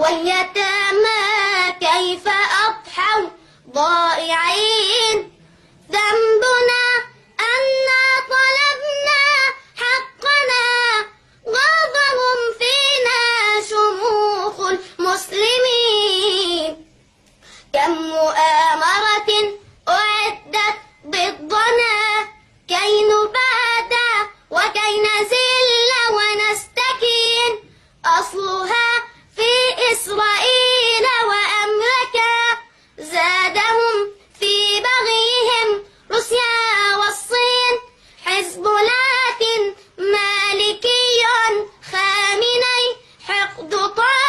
واليتامى كيف أضحوا ضائعين. ذنبنا أنا طلبنا حقنا، غاضهم فينا شموخ المسلمين. كم مؤامرة أعدت ضدنا كي نبادى وكي نزل ونستكين، أصلها في إسرائيل